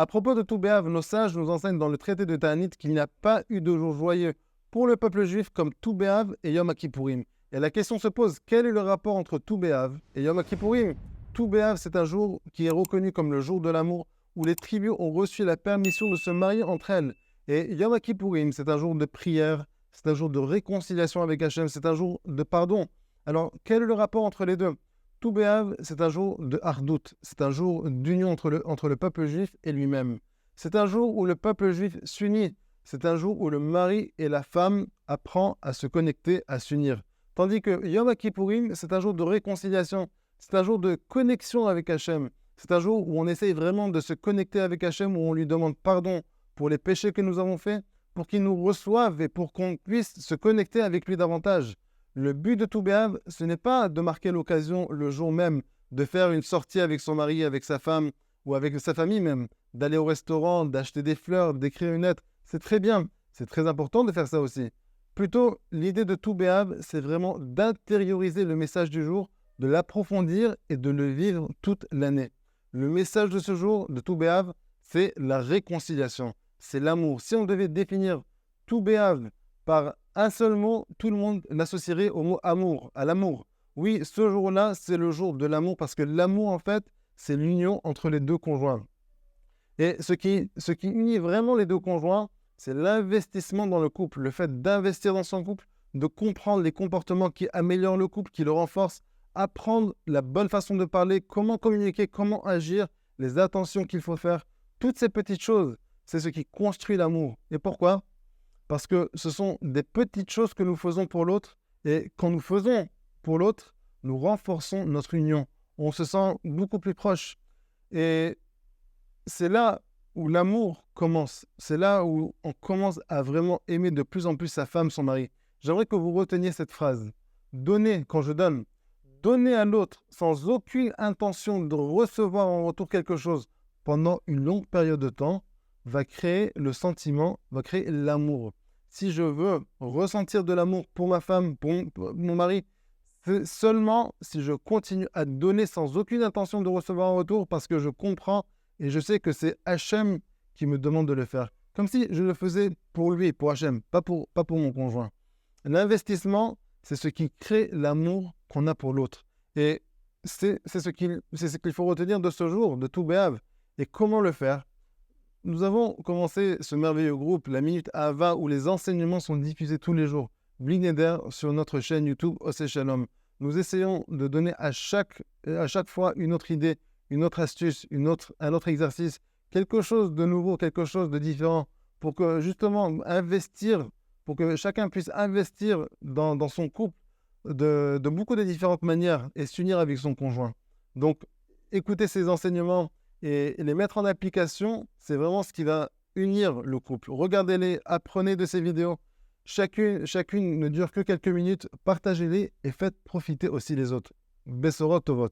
À propos de Tou B'Av, nos sages nous enseignent dans le traité de Ta'anit qu'il n'y a pas eu de jour joyeux pour le peuple juif comme Tou B'Av et Yom Kippourim. Et la question se pose, quel est le rapport entre Tou B'Av et Yom Kippourim? Tou B'Av, c'est un jour qui est reconnu comme le jour de l'amour, où les tribus ont reçu la permission de se marier entre elles. Et Yom Kippourim, c'est un jour de prière, c'est un jour de réconciliation avec Hachem, c'est un jour de pardon. Alors, quel est le rapport entre les deux? Tou B'Av, c'est un jour de Hardout, c'est un jour d'union entre le peuple juif et lui-même. C'est un jour où le peuple juif s'unit, c'est un jour où le mari et la femme apprennent à se connecter, à s'unir. Tandis que Yom Kippourim, c'est un jour de réconciliation, c'est un jour de connexion avec Hachem. C'est un jour où on essaye vraiment de se connecter avec Hachem, où on lui demande pardon pour les péchés que nous avons faits, pour qu'il nous reçoive et pour qu'on puisse se connecter avec lui davantage. Le but de Tou B'Av, ce n'est pas de marquer l'occasion le jour même, de faire une sortie avec son mari, avec sa femme ou avec sa famille même, d'aller au restaurant, d'acheter des fleurs, d'écrire une lettre. C'est très bien, c'est très important de faire ça aussi. Plutôt, l'idée de Tou B'Av, c'est vraiment d'intérioriser le message du jour, de l'approfondir et de le vivre toute l'année. Le message de ce jour, de Tou B'Av, c'est la réconciliation, c'est l'amour. Si on devait définir Tou B'Av par un seul mot, tout le monde l'associerait au mot amour, à l'amour. Oui, ce jour-là, c'est le jour de l'amour parce que l'amour, en fait, c'est l'union entre les deux conjoints. Et ce qui unit vraiment les deux conjoints, c'est l'investissement dans le couple, le fait d'investir dans son couple, de comprendre les comportements qui améliorent le couple, qui le renforcent, apprendre la bonne façon de parler, comment communiquer, comment agir, les attentions qu'il faut faire. Toutes ces petites choses, c'est ce qui construit l'amour. Et pourquoi? Parce que ce sont des petites choses que nous faisons pour l'autre. Et quand nous faisons pour l'autre, nous renforçons notre union. On se sent beaucoup plus proche. Et c'est là où l'amour commence. C'est là où on commence à vraiment aimer de plus en plus sa femme, son mari. J'aimerais que vous reteniez cette phrase. Donner quand je donne. Donner à l'autre sans aucune intention de recevoir en retour quelque chose pendant une longue période de temps va créer le sentiment, va créer l'amour. Si je veux ressentir de l'amour pour ma femme, pour mon mari, c'est seulement si je continue à donner sans aucune intention de recevoir en retour parce que je comprends et je sais que c'est Hachem qui me demande de le faire. Comme si je le faisais pour lui, pour Hachem, pas pour mon conjoint. L'investissement, c'est ce qui crée l'amour qu'on a pour l'autre. Et c'est ce qu'il faut retenir de ce jour, de Tou B'Av. Et comment le faire? Nous avons commencé ce merveilleux groupe, la Minute Ahava, où les enseignements sont diffusés tous les jours. Bli Neder sur notre chaîne YouTube Oseh Shalom. Nous essayons de donner à chaque fois une autre idée, une autre astuce, un autre exercice, quelque chose de nouveau, quelque chose de différent, pour que justement investir, pour que chacun puisse investir dans son couple de beaucoup de différentes manières et s'unir avec son conjoint. Donc, écoutez ces enseignements et les mettre en application, c'est vraiment ce qui va unir le couple. Regardez-les, apprenez de ces vidéos. Chacune ne dure que quelques minutes. Partagez-les et faites profiter aussi les autres. Bessorot Tovot.